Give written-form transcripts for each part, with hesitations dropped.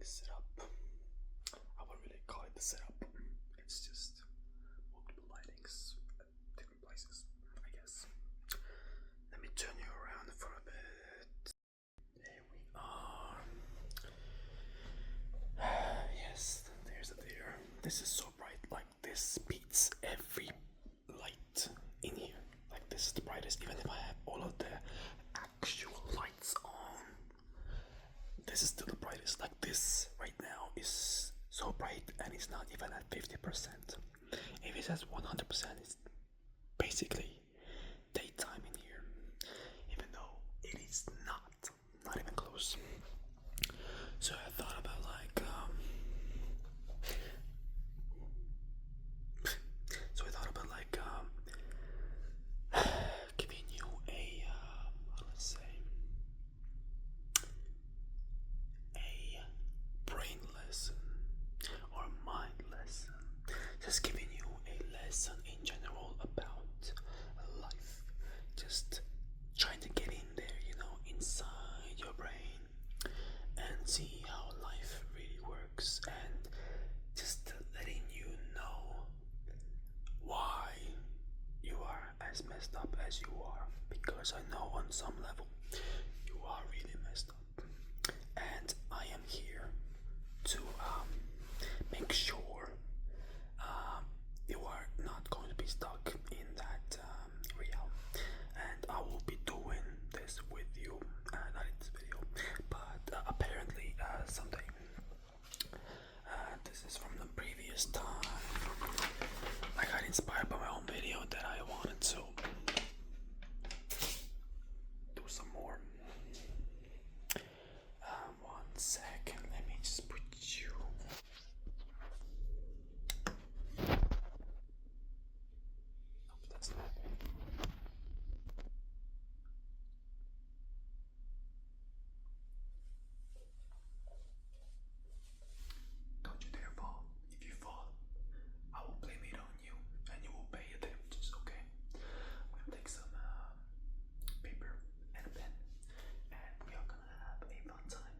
setup. I wouldn't really call it the setup. It's just multiple lightings at different places, I guess. Let me turn you around for a bit. There we are. Yes, there's a deer. This is so bright. Like, this beats every light in here. Like, this is the brightest. Even if I have all of the actual lights on, this is still the brightest. Like, this right now is so bright and it's not even at 50%. If it says 100%, it's basically daytime in here, even though it is not even close. So I thought about giving you a let's say a brain lesson or mind lesson, just giving you a lesson in general about life, just trying to get in there, inside your brain and see how life really works, and just letting you know why you are as messed up as you are, because I know on some level you are really messed up, and I am here to make sure you are not going to be stuck in that realm, and I will be doing this with you, not in this video, but apparently someday. This is from the previous time. I got inspired by my own video that I wanted to do some more. 1 second, let me just put you. Nope, that's not it. Don't you dare fall. If you fall, I will blame it on you, and you will pay your damages, okay? I'm gonna take some paper and a pen, and we are gonna have a fun time.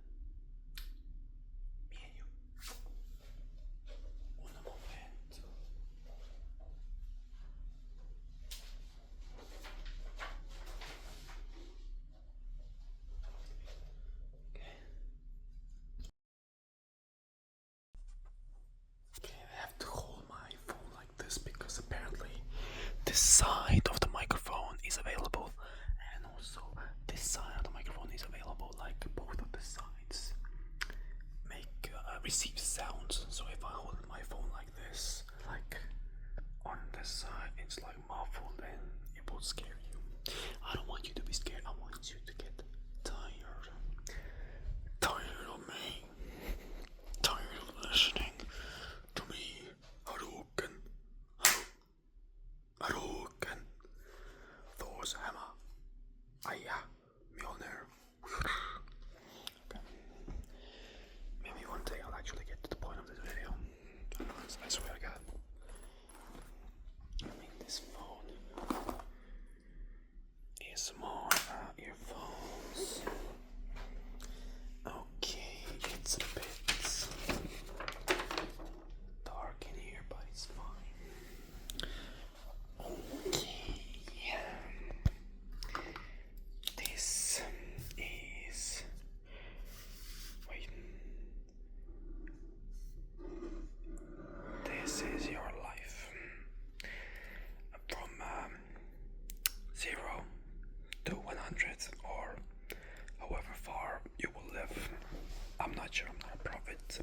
Me and you. Un momento. Okay, I have to hold my phone like this because apparently this side of the microphone is available, and also this side of the microphone is available. Like, both of the sides receive sounds. So if I hold my phone like this, like on this side, it's like muffled and it will scare you. I don't want you to be scared. I want you to get tired of me, tired of listening to me. Hadouken, Hadouken, Thor's hammer, Aya, Mjolnir. Okay. Maybe one day I'll actually get to the point of this video. I swear to God. I mean, this phone is more earphones. Okay, it's a bit dark in here, but it's fine. Okay. This is. Wait. This is your life. From 0 to 100, or however far you will live. I'm not sure, I'm not a prophet.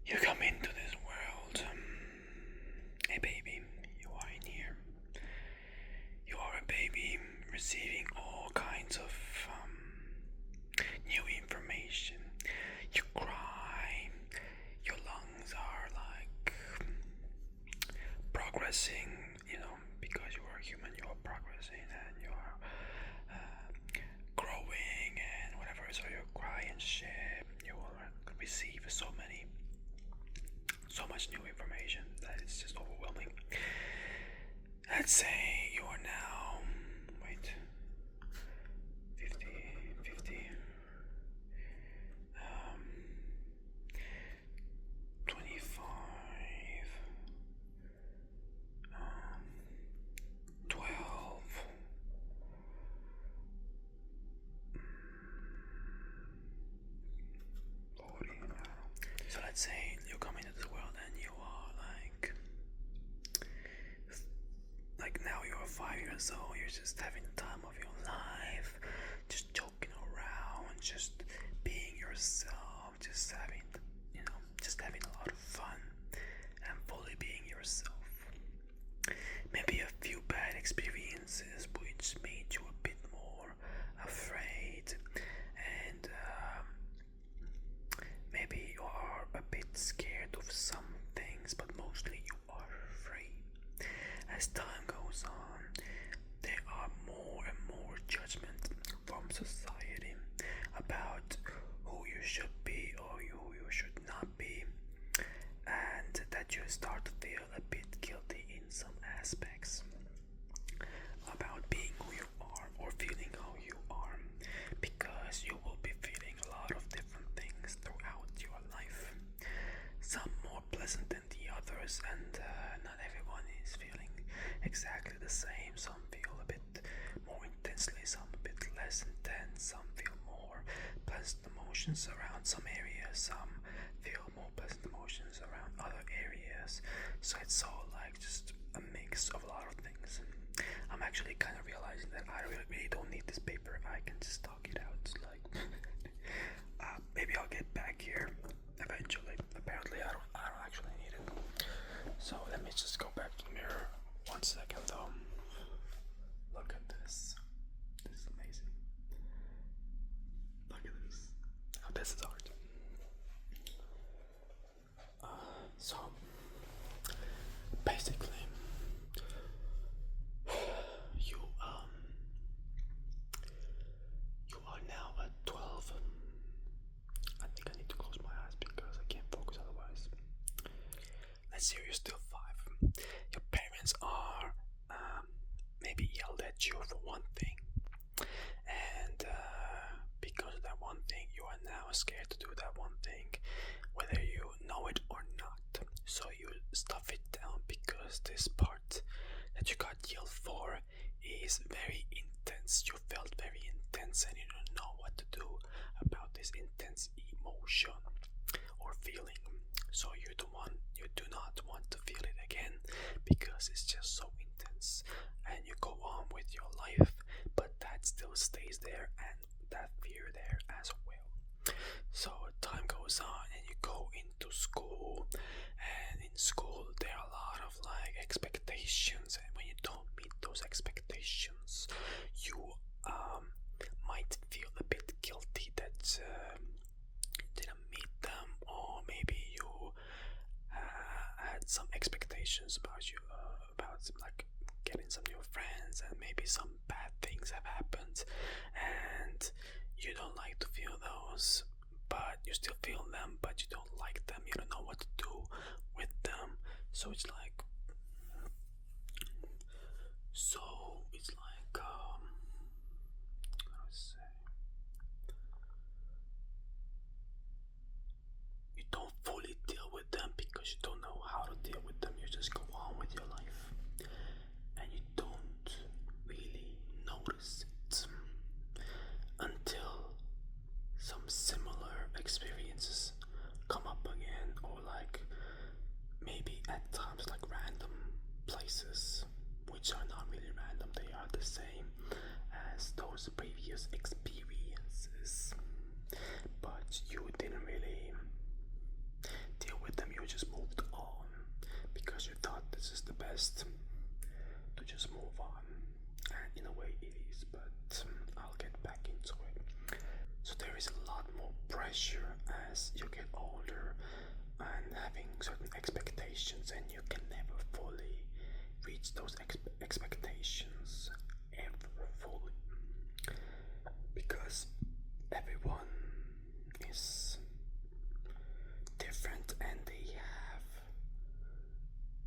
You come into this world, a baby, you are in here. You are a baby receiving all kinds of new information. You cry, your lungs are like progressing, because you are human, you are progressing and you are growing and whatever. So you cry and shit, you will receive so much new information that it's just overwhelming. Let's say you are now, 50, let's say you come into the world and you are like now you're 5 years old, you're just having the time of your life, just joking around, just being yourself, just having, just having a lot of fun and fully being yourself. Maybe a few bad experiences which made you a bit more afraid, and maybe you are a bit scared of some things, but mostly you are afraid. As time goes on, there are more and more judgment from society about who you should be or who you should not be, and that you start to feel a bit guilty in some aspects about being who you are or feeling how you are, because you will be feeling a lot of different things throughout your life, some more pleasant than the others, and not everyone is feeling exactly the same. Some feel a bit more intensely, some a bit less intense, some feel more pleasant emotions around some areas, some feel more pleasant emotions around other areas. So it's all like just a mix of a lot of things. I'm actually kind of realizing that I really don't need this paper. I can just talk it out. Like maybe I'll get back here eventually. Apparently I don't actually need it. So let me just go back to the mirror. 1 second though. Look at this. This is amazing. Look at this. Oh, this is art. So basically, you are now at 12. I think I need to close my eyes because I can't focus otherwise. Let's say you're still 5. Your parents are maybe yelled at you for one thing, and because of that one thing, you are now scared to do that one thing, whether you know it or not. So you stuff it down because this part that you got yelled for is very intense. You felt very intense and you don't know what to do about this intense emotion or feeling. So you do not want to feel it again because it's just so intense, and you go on with your life, but that still stays there and that fear there as well. So time goes on and you go into school, and in school there are a lot of like expectations, and when you don't meet those expectations, you might feel a bit guilty that you didn't meet them, or maybe you had some expectations about like getting some new friends, and maybe some bad things have happened and you don't like to feel those, but you still feel them, but you don't like them, you don't know what to do with them. So it's like how to say, you don't fully deal with them because you don't know how to deal with them. You just go on with your life and you don't really notice it until some similar experiences come up again, or like maybe at times like random places, which are not really random, they are the same as those previous experiences, but you didn't really deal with them, you just moved on because you thought this is the best to just move on, and in a way it is, but I'll get back into it. So there is a lot more pressure as you get older and having certain expectations, and you can never fully reach those expectations ever fully, because everyone is different and they have,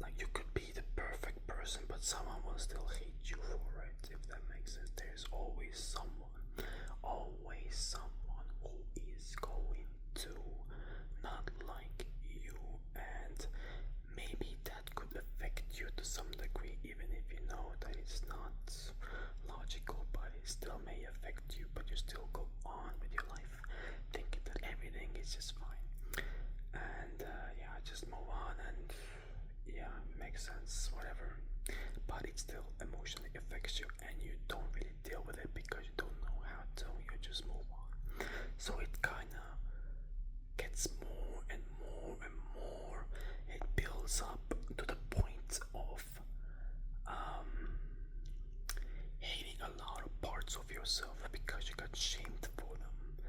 like, you could be the perfect person but someone will still hate you for it, if that makes sense. There's always someone who is going to not like you, and maybe that could affect you to some degree, even if you know that it's not logical, but it still may affect you, but you still go on with your life thinking that everything is just fine. And makes sense, whatever. But it still emotionally affects you, and you don't really deal with it because you don't know how to. You just move on. So it kind of gets more and more and more. It builds up to the point of hating a lot of parts of yourself because you got shamed for them,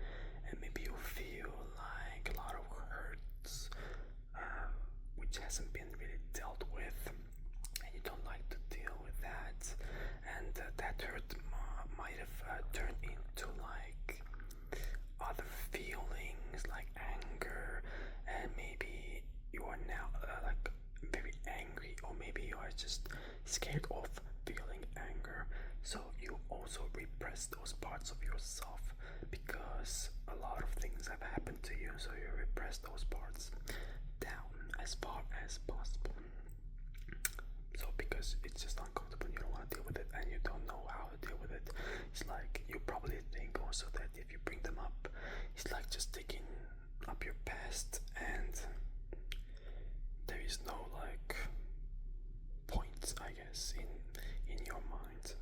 and maybe you feel like a lot of hurts which hasn't been really dealt with, and you don't like to deal with that, and that hurt might have turned into like other feelings like anger, and maybe you are now like very angry, or maybe you are just scared of feeling anger, so you also repress those parts of yourself because a lot of things have happened to you, so you repress those parts down as far as possible. So because it's just uncomfortable, you don't want to deal with it, and you don't know how to deal with it. It's like you probably think also that if you bring them up, it's like just digging up your past, and there is no like point, I guess, in your mind,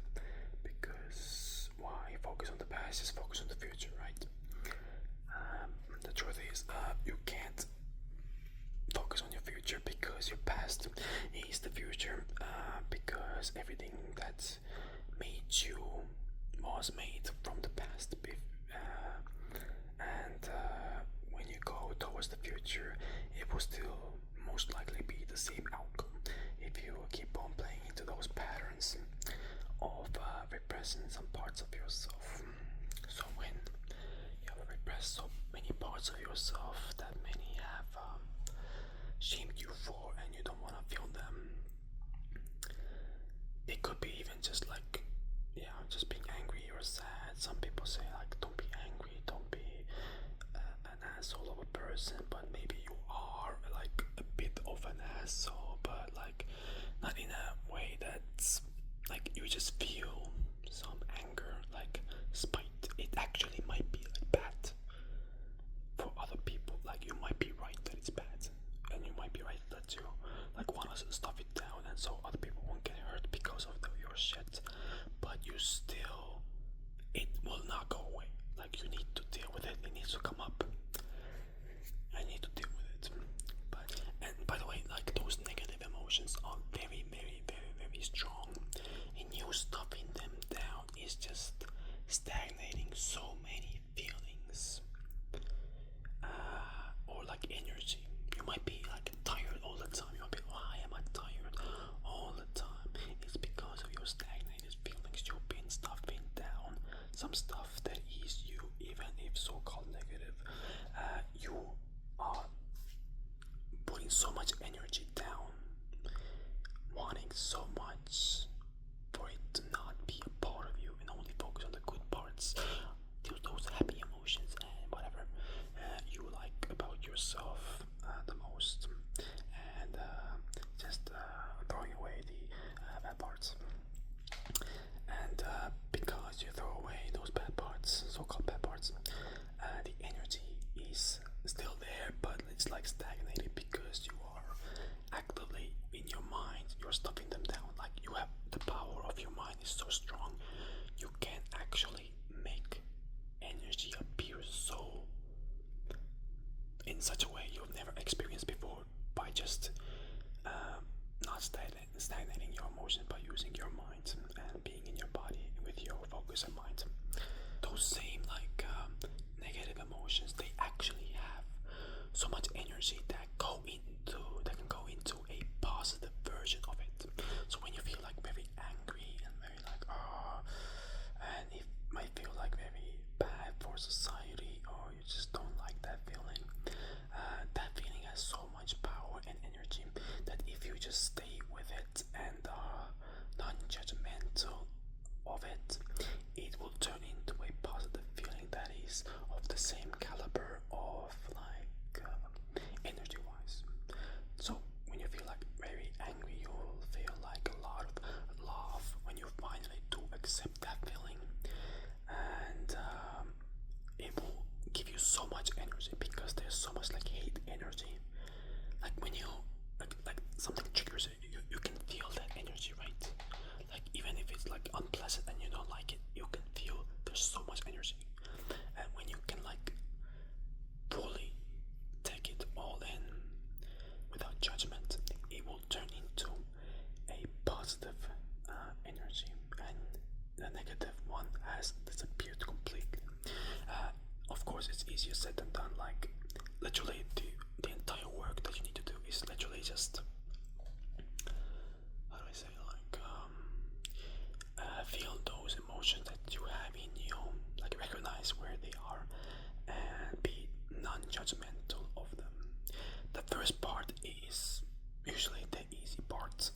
because why focus on the past? Just focus on the future, right? The truth is, you can't focus on your future because your past is the future, because everything that made you was made from the past, and when you go towards the future, it will still most likely be the same outcome if you keep on playing into those patterns of repressing some parts of yourself. So when you have repressed so many parts of yourself that many have shamed you for, and you don't want to feel them, it could be even just like, yeah, just being angry or sad. Some people say like, don't be angry, don't be an asshole of a person, but maybe you are like a bit of an asshole, but like not in a way that's like you just feel some anger, like spite. It actually might be like bad for other people. Like you might be right that it's bad, and you might be right that you like want to stuff it down, and so other people won't get hurt because of your shit. But you still, it will not go away. Like you need to deal with it. It needs to come up. I need to deal with it. But, and by the way, like those negative emotions are very, very, very, very strong, and you stuffing them down is just stagnating so many feelings, or like energy. You might be like tired all the time. You might be, why am I tired all the time? It's because of your stagnated feelings. You've been stuffing down some stuff that is you, even if so-called negative. You are putting so much energy down, wanting so much for it to not be a part of you, and only focus on the good parts, those happy emotions and whatever you like about yourself the most, and just throwing away the bad parts. And because you throw away those bad parts, so-called bad parts, the energy is still there, but it's like stagnated because you are actively in your mind, you're stuffing them down. Like you have the power of your mind is so strong, you can actually make energy appear so in such a way you've never experienced before, by just not stagnating your emotions, by using your mind and being in your body with your focus and mind. Those same like negative emotions, they actually have so much energy that can go into a positive version of it. So when you feel like very angry and very like and it might feel like very bad for society, or you just don't like that feeling, that feeling has so much power and energy that if you just stay with it and non-judgmental of it, it will turn into a positive feeling that is of the same caliber judgment, it will turn into a positive energy, and the negative one has disappeared completely. Of course, it's easier said than done. Like, literally, the entire work that you need to do is literally just, how do I say, like, feel those emotions that you have in you, like recognize where they are, and be non-judgmental of them. The first part is usually the easy part.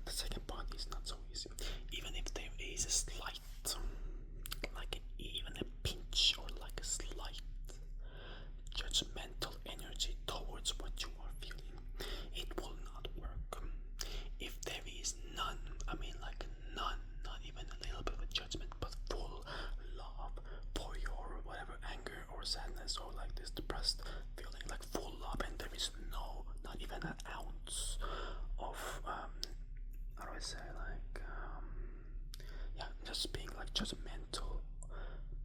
The second part is not so easy. Even if there is a slight, like even a pinch or like a slight judgmental energy towards what you are feeling, it will not work. If there is none, I mean like none, not even a little bit of a judgment, but full love for your whatever anger or sadness or like this depressed feeling, like full love, and there is no, not even an ounce of how do I say, like yeah, just being like judgmental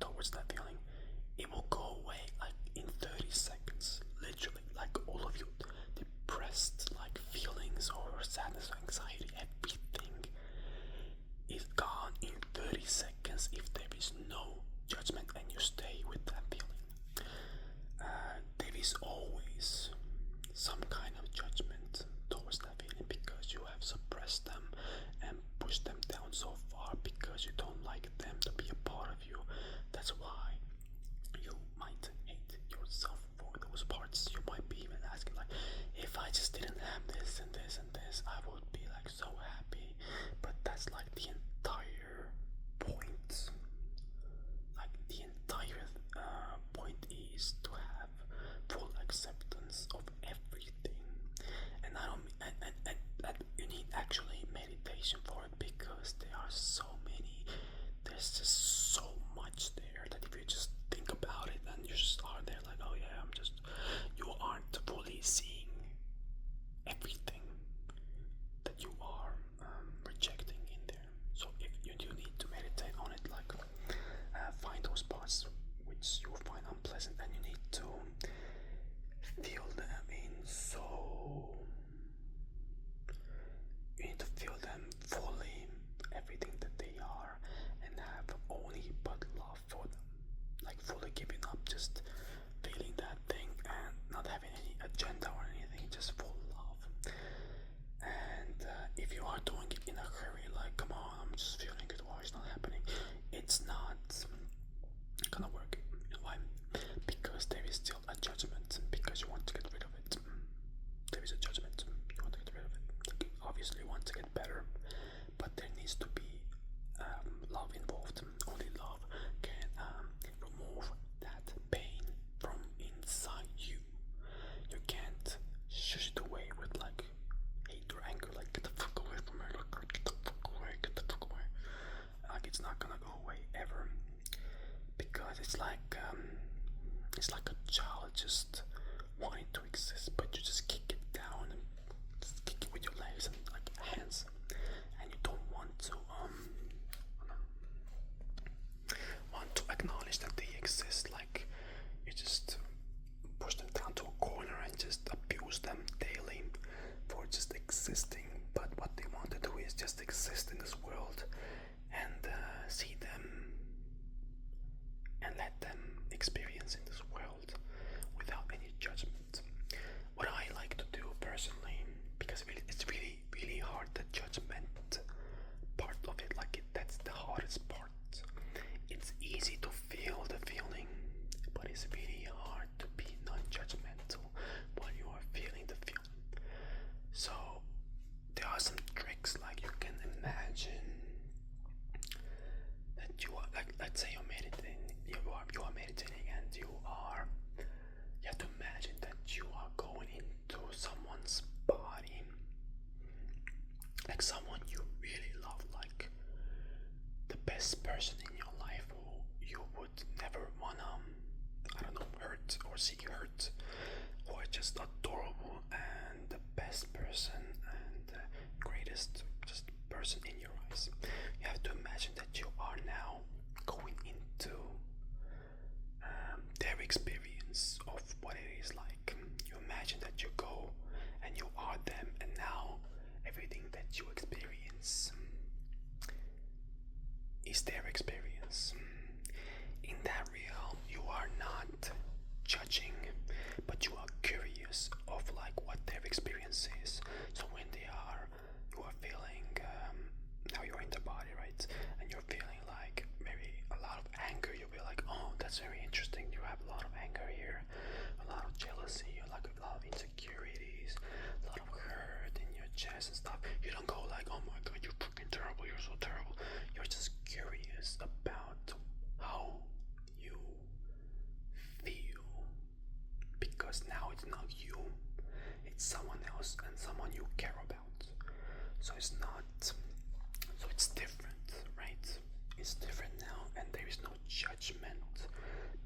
towards that feeling, it will go away like in 30 seconds, literally. Like all of you depressed like feelings or sadness or anxiety, everything is gone in 30 seconds if there is no judgment and you stay with that feeling. There is always some kind of judgment towards that feeling because you have suppressed them and pushed them down so far because you don't like them to be a part of you. That's why you might hate yourself for those parts. You might be even asking like, if I just didn't have this and this and this, I would be like so happy. But that's like the entire point. Like the entire point is to have full acceptance of everything. And I don't and you need actually meditation for it because there are so many, there's just so much there that if you just think about it and you just are there like, oh yeah, you aren't fully seeing everything that you are rejecting in there. So if you do need to meditate on it, like find those parts which you find unpleasant and you need to feel them in, so you need to feel them fully, everything that they are, and have only but love for them. Like fully giving up, just feeling that thing and not having any agenda or anything, just full love. And if you are doing it in a hurry, like come on, I'm just feeling it, why it's not happening, it's not gonna work. You know why? Because there is still a judgment, because you want to get rid of it. There is a judgment, you want to get rid of it. Like, obviously you want to get better, but there needs to be love involved. Only love can remove that pain from inside you. You can't shush it away with like hate or anger, like get the fuck away from her, like get the fuck away, get the fuck away. Like it's not gonna go away ever, because it's like a child just wanting to exist, but you just kick it down and just kick it with your legs and like hands, and you don't want to acknowledge that they exist. Like you just push them down to a corner and just abuse them daily for just existing. But what they want to do is just exist in this world and see them and let them experience in this world without any judgment. What I like to do personally, because it's really, really hard, the judgment part of it, like that's the hardest part. It's easy to feel the feeling, but it's really hard to be non-judgmental while you are feeling the feeling. So there are some tricks, like you can imagine that you are, like let's say you're meditating, you are meditating, and you have to imagine that you are going into someone's body, like someone you really love, like the best person in your life who you would never wanna, I don't know, hurt or see hurt, who are just adorable and the best person and the greatest just person in your eyes. You have to imagine that you are now going into their experience of what it is like. You imagine that you go and you are is their experience. In that realm, you are not judging, but you are curious of like what their experience is. So when you are feeling, now you're in the body, right? And you're feeling like maybe a lot of anger. You'll be like, oh, that's very interesting. You have a lot of anger here, a lot of jealousy, like a lot of insecurities, a lot of hurt in your chest and stuff. You don't go like, oh my god, you're fucking terrible. You're so terrible. You're just curious about how you feel, because now it's not you, it's someone else and someone you care about. So it's different, right? It's different now, and there is no judgment,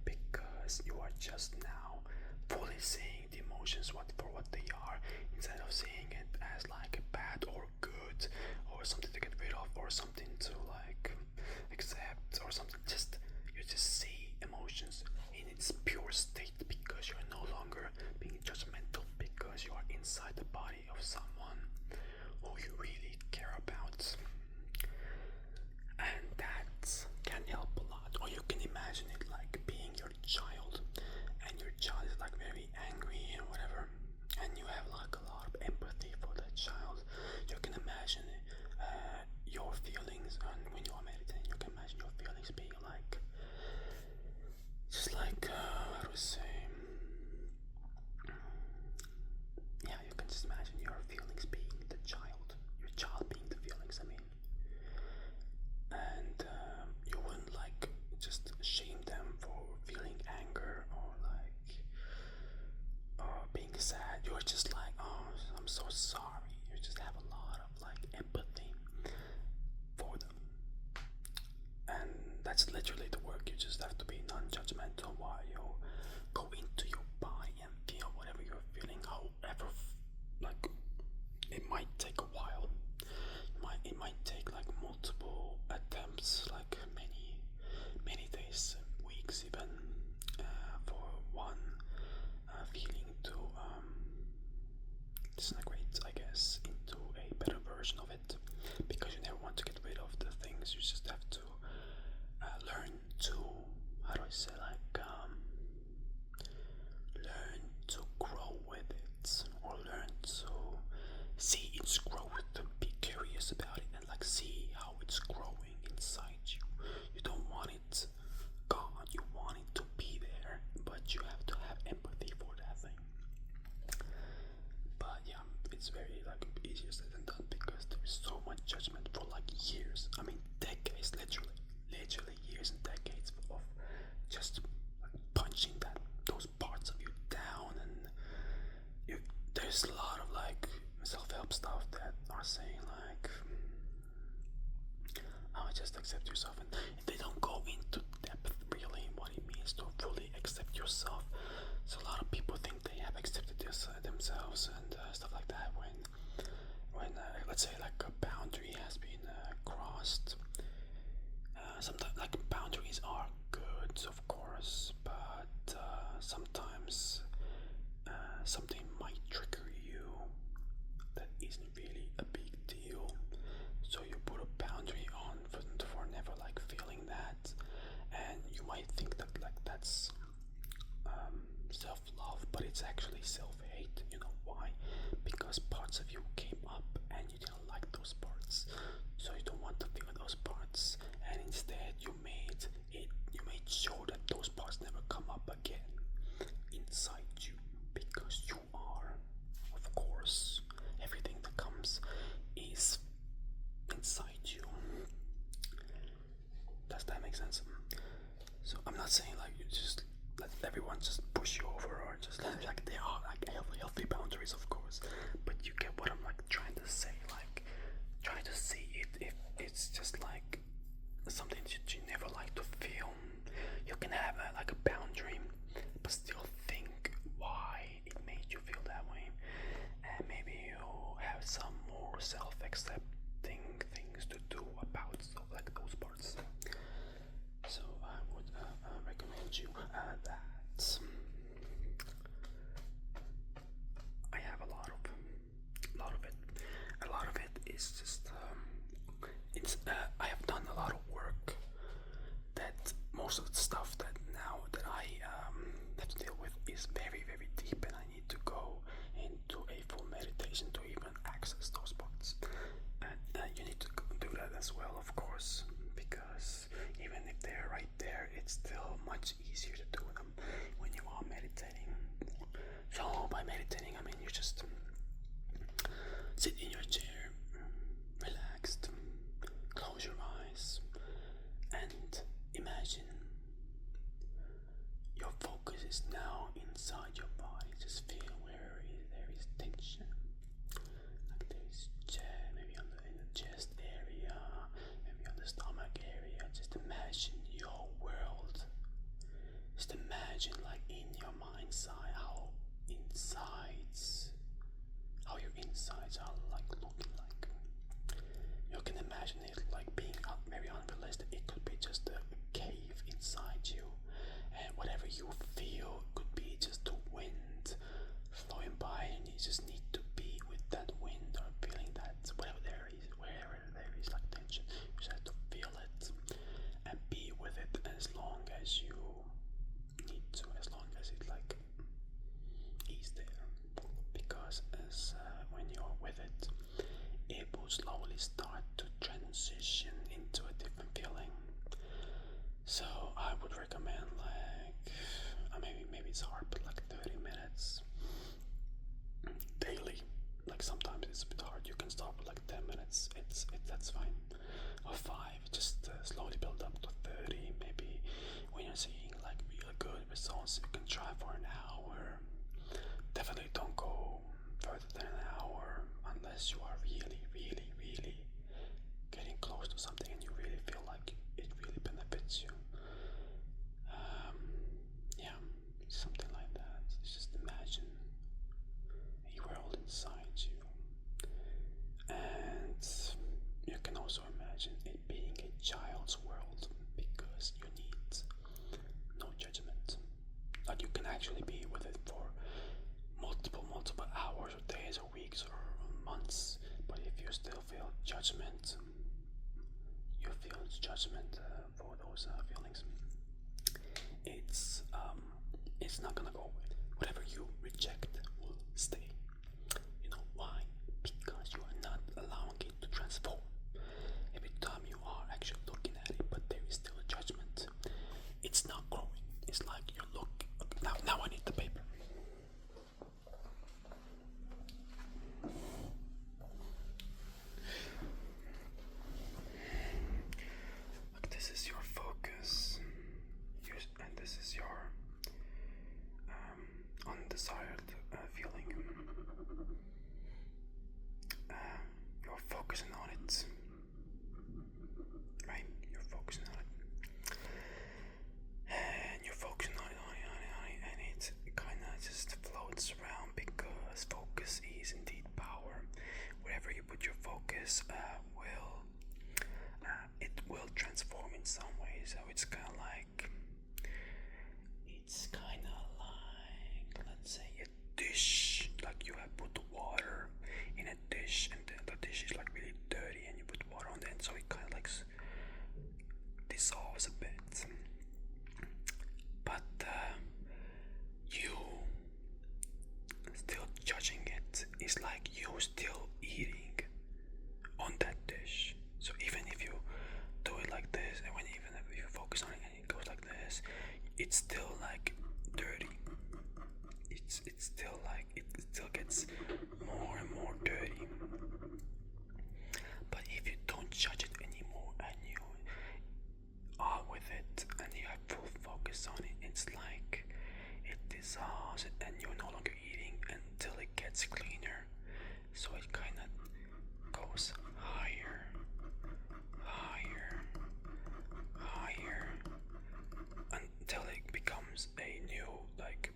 because you are just now fully seeing the emotions for what they are, instead of seeing it as like bad or good, or something to get rid of, or something to like accept, or something. You just see emotions in its pure state, because you're no longer being judgmental, because you are inside the body of someone who you really care about. And that can help a lot. Or you can imagine it like being your child, and your child is like very angry and whatever, and you have like a lot of empathy for that child. You can imagine your feelings, and when you are meditating, you can imagine your feelings being like, just like, how do I say, yeah, you can just imagine your feelings being the child, your child being the feelings, I mean. And you wouldn't like just shame them for feeling anger, or like, or being sad. You're just like, oh, I'm so sorry. You just have a lot of like empathy for them. And that's literally the work. You just have to be non-judgmental while you go into your body and feel whatever you're feeling, however, like, it might take a while. It might take like multiple attempts, like many days, weeks even, for one feeling to disintegrate, I guess, into a better version of it, because you never want to get rid of the things. You just have to learn to, how do I say, like, learn to grow with it, or learn to see its growth, be curious about it, and like see how it's growing inside you. You don't want it gone, you want it to be there, but you have to have empathy for that thing. But yeah, it's very like easier said than done, because there's so much judgment for like years. I mean, decades, literally years and decades of just like punching those parts of you down. And there's a lot of like self-help stuff that are saying like, oh, just accept yourself, and they don't go into depth really what it means to fully accept yourself. So a lot of people think they have accepted themselves and stuff like that, when let's say like a boundary has been crossed. Sometimes like boundaries are good, of course, but sometimes something might trigger you that isn't really a big deal. So you put a boundary on for never like feeling that, and you might think that like that's self-love, but it's actually self-hate. You know why? Because parts of you came up and you didn't like those parts, so you don't want to feel those parts, and instead you made sure that those parts never come up again inside you, because you are, of course, everything that comes is inside you. Does that make sense? So I'm not saying like you just let everyone just push you over, or just like they are like healthy boundaries, of course, but you get what I'm like trying to say. Like, try to see it if it's just like something that you never like to feel. You can have like a boundary, but still think why it made you feel that way, and maybe you have some more self-accepting things to do about like those parts. So I would recommend you that. I have a lot of it. A lot of it is just I have done a lot of work sit in your chair, relaxed, close your eyes, and imagine your focus is now inside your body. Just feel where there is tension, like there's maybe in the chest area, maybe on the stomach area. Just imagine your world. Just imagine, like in your mind's eye, how your insides are like looking like. You can imagine it like being very unrealistic. It could be just a cave inside you, and whatever you feel could be just the wind flowing by, and you just need to be with that wind or feeling that wherever there is like tension, you just have to feel it and be with it as long as you need to, as long as it like is there, because as when you're with it, it will slowly start to transition into a different feeling. So I would recommend like maybe it's hard, but like 30 minutes daily. Like sometimes it's a bit hard. You can start with like 10 minutes. That's fine. Or 5. Just slowly build up to 30. Maybe when you're seeing like really good results, you can try for an hour. Definitely don't go further than an hour unless you are really, really, really getting close to something and you really feel like it really benefits you. Yeah, something like that. Just imagine a world inside you, and you can also imagine it being a child's world, because you need no judgment. Like you can actually be with it for multiple hours or days or weeks or months, but if you still feel judgment, you feel judgment for those feelings, it's not gonna go away. Whatever you reject will stay. You know why? Because you are not allowing it to transform. Every time you are actually looking at it, but there is still a judgment, it's not growing. It's like you look. Now I need the paper. Look, this is your focus, and this is your undesired feeling. You're focusing on it, right? You're focusing on it, and you're focusing on it, and it kind of just floats around, because focus is indeed power. Wherever you put your focus, it will transform in some way. So it's kind of like, let's say, a dish. Like you have put water in a dish, and the dish is like really dirty, and you put water on it, so it kind of like dissolves a bit. But you still judging it is like you still eating on that dish. So even if you do it like this, and even if you focus on it and it goes like this, it's still like dirty. It's still like it still gets more and more dirty. But if you don't judge it anymore and you are with it and you have full focus on it, it's like it dissolves it, and you're no longer eating until it gets cleaner. So it kind of goes higher, until it becomes a new, like,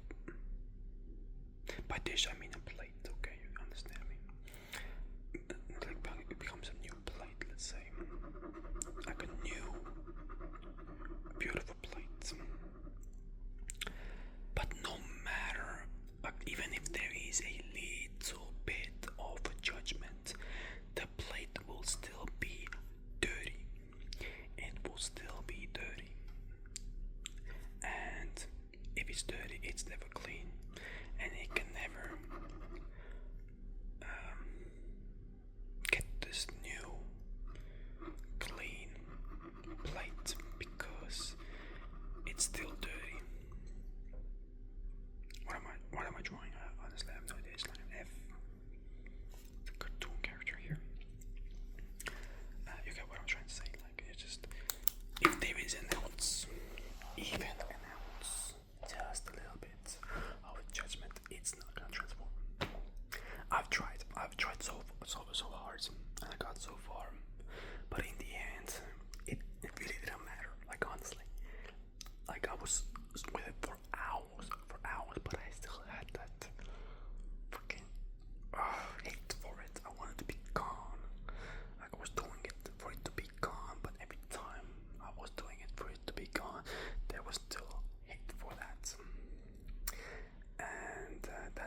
by dish I mean a plate, okay, you understand me? Like it becomes a new plate, let's say, like a new beautiful plate. But no matter, like, even if there is a little bit of judgment, the plate will still be dirty. It will still be dirty. And if it's dirty, it's never clean, and it can never get this new clean plate, because it's still dirty. What am I drawing? Honestly, I have no idea. It's like an F. It's a cartoon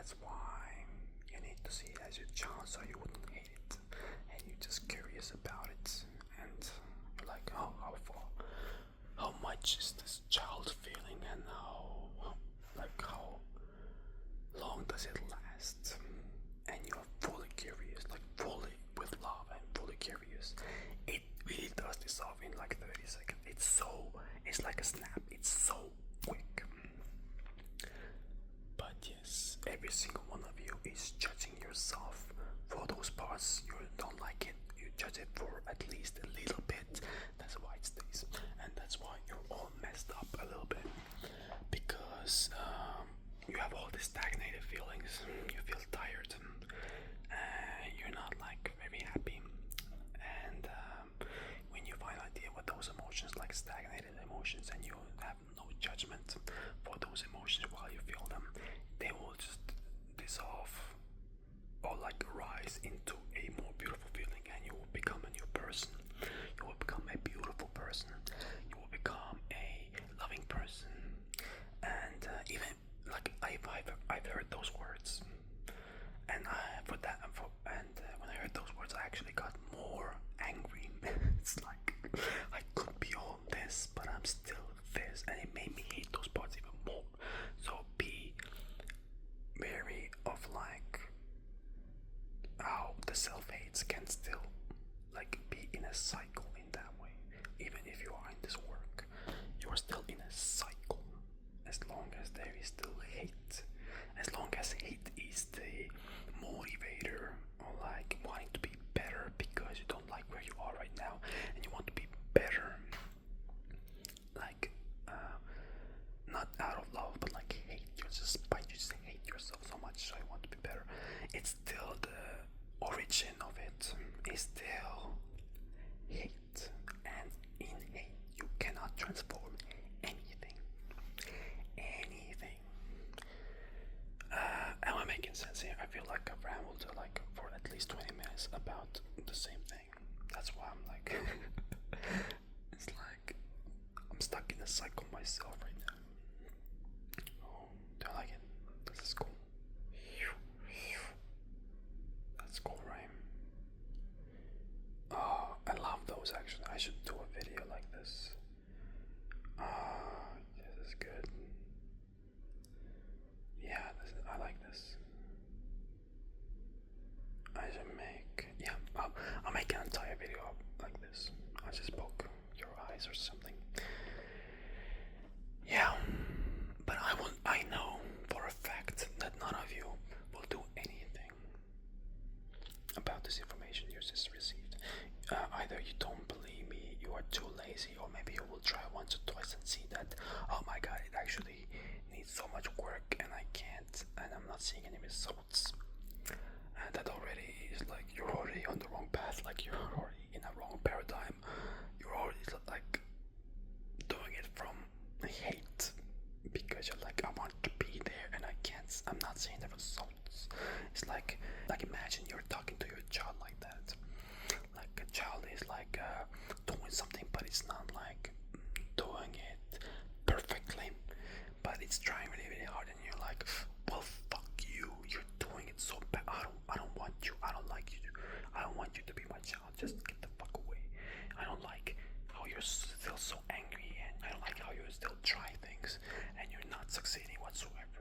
that's why you need to see it as your child so you wouldn't hate it, and you're just curious about it, and you're like, oh, how much is this child feeling, and how long does it last? And you're fully curious, like fully with love and fully curious. It really does dissolve in like 30 seconds. It's like a snap. It's so quick. But yes, every single one of you is judging yourself for those parts you don't like it. You judge it for at least a little bit. That's why it stays, and that's why you're all messed up a little bit, because you have all these stagnated feelings. You feel tired, you're not like very happy, and when you find idea what those emotions, like stagnated emotions, and you have no judgment for those emotions while you feel them, they will just dissolve or like rise into a more beautiful feeling, and you will become a new person. You will become a beautiful person. You will become a loving person, and even like I've heard those words, and when I heard those words, I actually got more angry. It's like I could be all this, but I'm still this, and it made me hate those parts even more. So be wary of like how the self-hates can still like be in a cycle in that way. Even if you are in this work, you are still in a cycle. As long as there is still hate, as long as hate is the motivator, or like wanting to be better because you don't like where you are right now and you want to be better, like not out of love, but like hate, you just hate yourself so much, so you want to be better. It's still the origin of it is still hate, and in hate you cannot transform anything. Am I making sense here? I feel like I've rambled like for at least 20 minutes about the same thing. That's why I'm like it's like I'm stuck in a cycle myself right now. Oh, do I like it? This is cool. That's cool, right? Oh, I love those actually. I should do a video like this. This is good. Yeah, I like this. I should make, I'll make an entire video like this. I just poke your eyes or something. Yeah, but I know for a fact that none of you will do anything about this information you just received. Either you don't believe me, you are too lazy, or maybe you will try once or twice and see that, oh my god, it actually needs so much work and I can't, and I'm not seeing any results. And that already is like, you're already on the wrong path, like you're already in a wrong paradigm. You're already like doing it from hate, because you're like, I want to be there and I can't, I'm not seeing the results. It's like imagine you're talking to your child like that. Like a child is like doing something, but it's not like doing it perfectly, but it's trying really, really hard, and you're like, well, fuck you, you're doing it so bad. I don't want you. I don't like you. I don't want you to be my child. Just get the fuck away. I don't like how you're still so angry, and I don't like how you still try things and you're not succeeding whatsoever.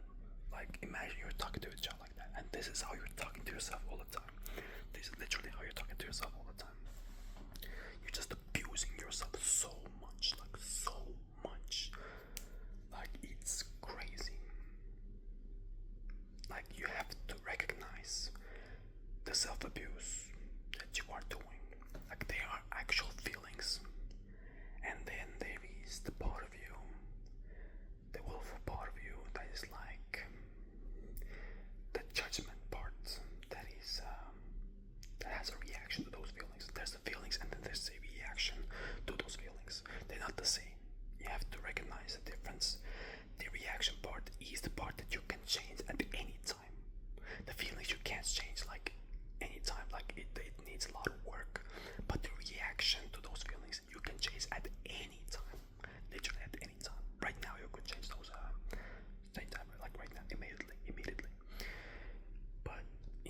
Like imagine you're talking to a child like that, and this is how you're talking to yourself all the time. This is literally how you're talking to yourself all the time. You're just abusing yourself so much, like so much. Like it's crazy. Like you have to recognize the self-abuse that you are doing. Like they are actual feelings, and then there is the part of you, the willful part of you, that is like the judgment part, that is that has a reaction to those feelings. There's the feelings, and then there's a reaction to those feelings. They're not the same. You have to recognize the difference. The reaction part is the part that you can change at any time. The feelings you can't change like anytime, like it needs a lot of work. But the reaction to those feelings you can change at any time, literally at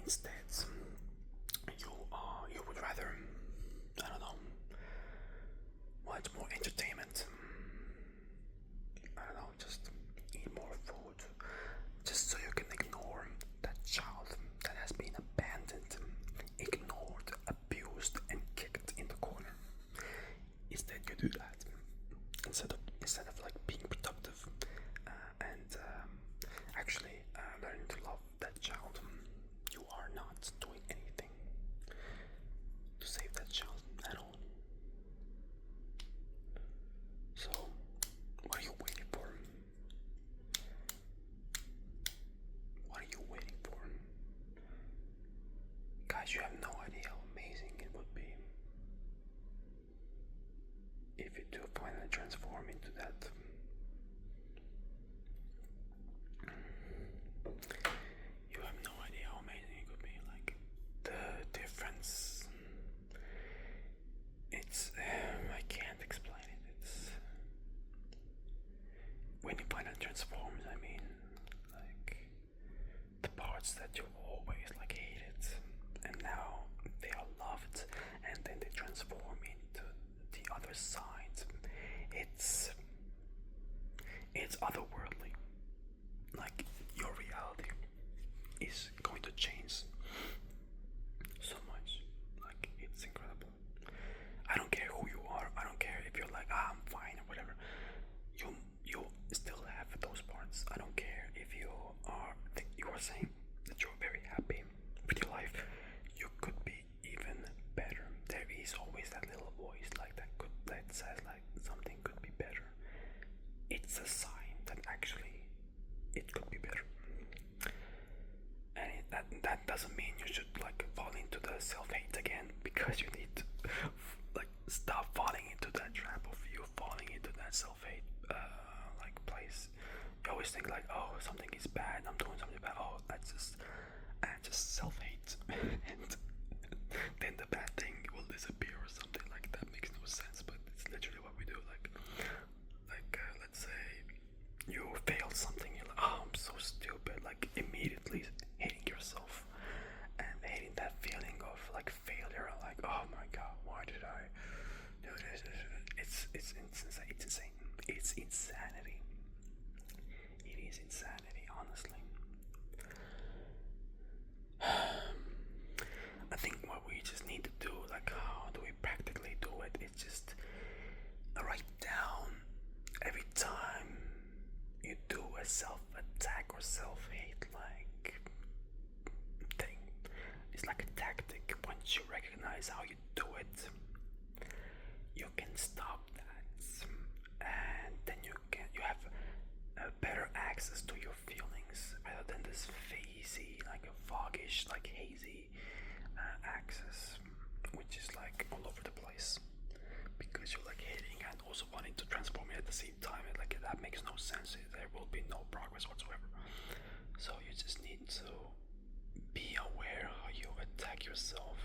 instead you would rather, I don't know, want more entertainment. I don't know, just eat more food, just so you can ignore that child that has been abandoned, ignored, abused, and kicked in the corner. Instead, you do that instead of like being productive and actually learning to love that child. You are not doing anything to save that child at all. So, what are you waiting for? What are you waiting for? Guys, you have no idea how amazing it would be if you do finally transform into that. You have no idea how amazing it could be. Like, the difference, it's I can't explain it. It's when you finally transform, I mean, like the parts that you always like hated, and now they are loved, and then they transform into the other side. It's otherworldly. Like, your reality is going to change so much. Like, it's incredible. I don't care who you are. I don't care if you're like, I'm fine or whatever. You still have those parts. I don't care if you are saying that you're very happy with your life. You could be even better. There is always that little voice like that says like something could be better. It's a sign that actually it could be better. And that doesn't mean you should like fall into the self-hate again, because you need to like stop falling into that trap of you falling into that self-hate like place. You always think like, oh, something is bad, I'm doing something bad, oh, I just self-hate and then the bad thing will disappear or something. Like, that makes no sense, but it's literally what we do. Like let's say you failed something, you're like, oh, I'm so stupid, like immediately hating yourself and hating that feeling of like failure, like, oh my god, why did I do this? It's insane. It's insanity. It is insanity, honestly. I think what we just need to do, like, how do we practically do it? It's just write down every time you do a self-attack or self-hate like thing. It's like a tactic. Once you recognize how you do it, you can stop that, and then you have better access to your feelings rather than this hazy, like a foggish, like hazy access, which is like all over the place, because you're like hating and also wanting to transform it at the same time. And like, that makes no sense. There will be no progress whatsoever. So you just need to be aware how you attack yourself.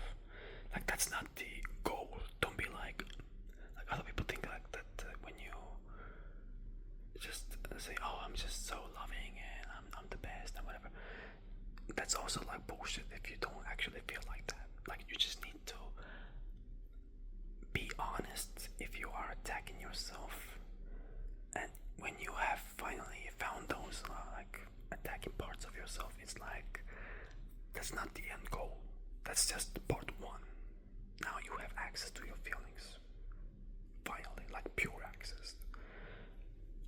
Like, that's not the goal. Don't be like other people think like that when you just say, oh, I'm just so loving and I'm the best and whatever. That's also like bullshit if you don't actually feel like that. Like, you just need to be honest if you are attacking yourself. And when you have finally found those like attacking parts of yourself, it's like, that's not the end goal. That's just part one. Now you have access to your feelings. Finally, like pure access.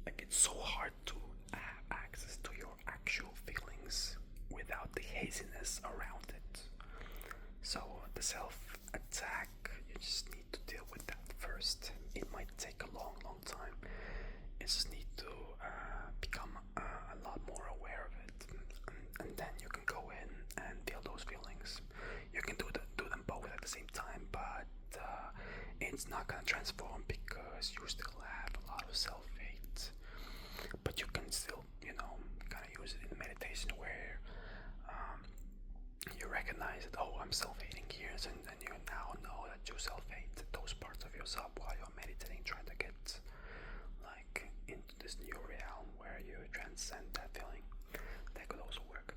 Like, it's so hard to have access to your actual feelings without the haziness around it. So the self-attack, you just need to deal with that first. It might take a long time. You just need to become a lot more aware of it, and then you can go in and feel those feelings. You can do them both at the same time, but it's not gonna transform because you still have a lot of self-hate. But you can still, kind of use it in meditation where you recognize that, oh, I'm self-hating here, and then you now know that you self-hate those parts of yourself while you're meditating, trying to get like into this new realm where you transcend that feeling. That could also work.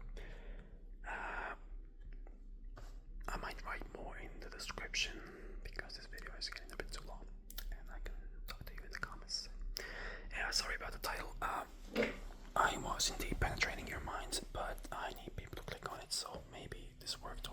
worked